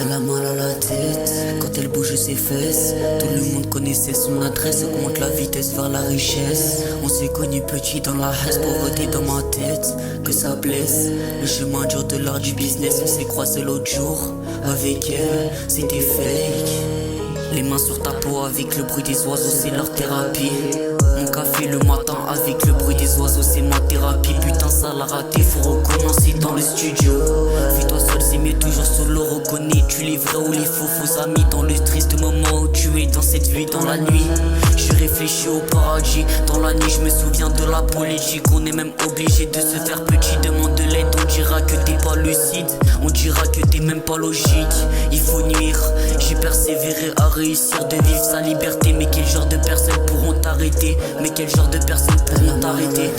Elle a mal à la tête quand elle bouge ses fesses. Tout le monde connaissait son adresse, augmente la vitesse vers la richesse. On s'est connus petit dans la haine, pauvreté dans ma tête, que ça blesse. Le chemin dur de l'art du business, on s'est croisé l'autre jour. Avec elle, c'était fake. Les mains sur ta peau avec le bruit des oiseaux, c'est leur thérapie. Mon café le matin avec le bruit des oiseaux, c'est ma thérapie. Putain, ça l'a raté, faut recommencer dans le studio. Fais-toi seul, c'est mieux, toujours solo. Reconnais-tu les vrais ou les faux amis dans le triste moment où tu es dans cette vie dans la nuit. Je réfléchis au paradis, dans la nuit je me souviens de la politique. On est même obligé de se faire petit, demande de l'aide. On dira que t'es pas lucide, on dira que t'es même pas logique. Il faut nuire, j'ai persévéré à réussir de vivre sa liberté. Mais quel genre de personnes pourront t'arrêter? Mais quel genre de personnes pourront t'arrêter?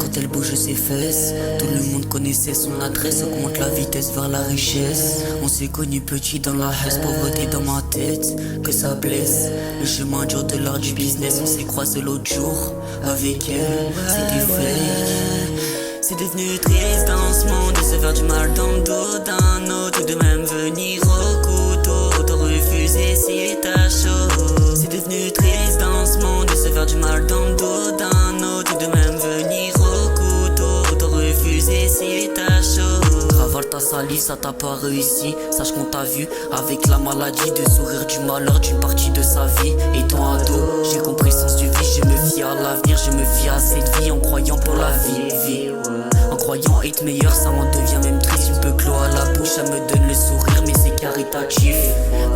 Quand elle bouge ses fesses, tout le monde connaissait son adresse, augmente la vitesse vers la richesse. On s'est connus petit dans la haine, pauvreté dans ma tête, que ça blesse. Le chemin dur de l'art du business, on s'est croisé l'autre jour. Avec elle, c'était fake. C'est devenu triste dans ce monde de se faire du mal dans le dos d'un autre, ou de même venir au couteau, de refuser si t'as chaud. C'est devenu triste dans ce monde de se faire du mal dans le dos d'un autre, ou de même venir au couteau, de refuser si t'as chaud. Travaille ta salive, ça t'a pas réussi, sache qu'on t'a vu avec la maladie, de sourire du malheur d'une partie de sa vie. Étant ado, j'ai compris son suivi, je me fie à l'avenir, je me fie à cette vie en croyant pour la vie. En croyant être meilleur, ça m'en devient même triste. Une peu clos à la bouche, ça me donne le sourire, mais c'est caritatif.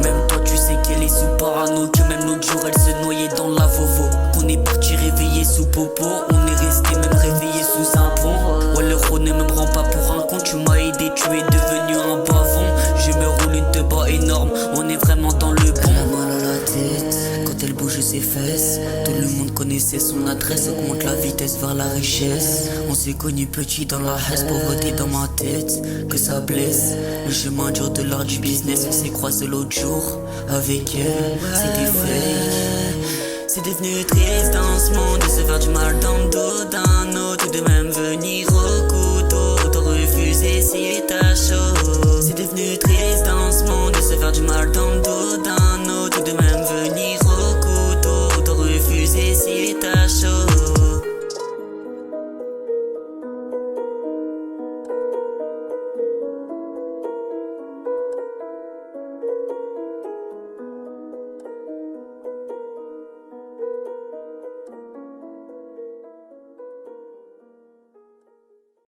Même toi, tu sais qu'elle est sous parano, que même l'autre jour, elle se noyait dans la vovo. Qu'on est parti réveillé sous popo, on est resté même réveillé sous un pont. Ouais, l'euro ne me prend pas pour un con, tu m'as aidé, tu es devenu un bavon. Je me roule une teba énorme, on est vraiment dans le bon. Elle a mal à la tête quand elle bouge ses fesses. Tout le monde connaissait son adresse, augmente la vitesse vers la richesse. On s'est connus petit dans la haine, pauvreté dans ma tête, que ça blesse. Le chemin dur de l'art du business, on s'est croisé l'autre jour. Avec elle, c'était fake. C'est devenu triste dans ce monde de se faire du mal dans le dos d'un autre, ou de même venir au couteau, de refuser si t'as chaud. C'est devenu triste dans ce monde de se faire du mal dans le dos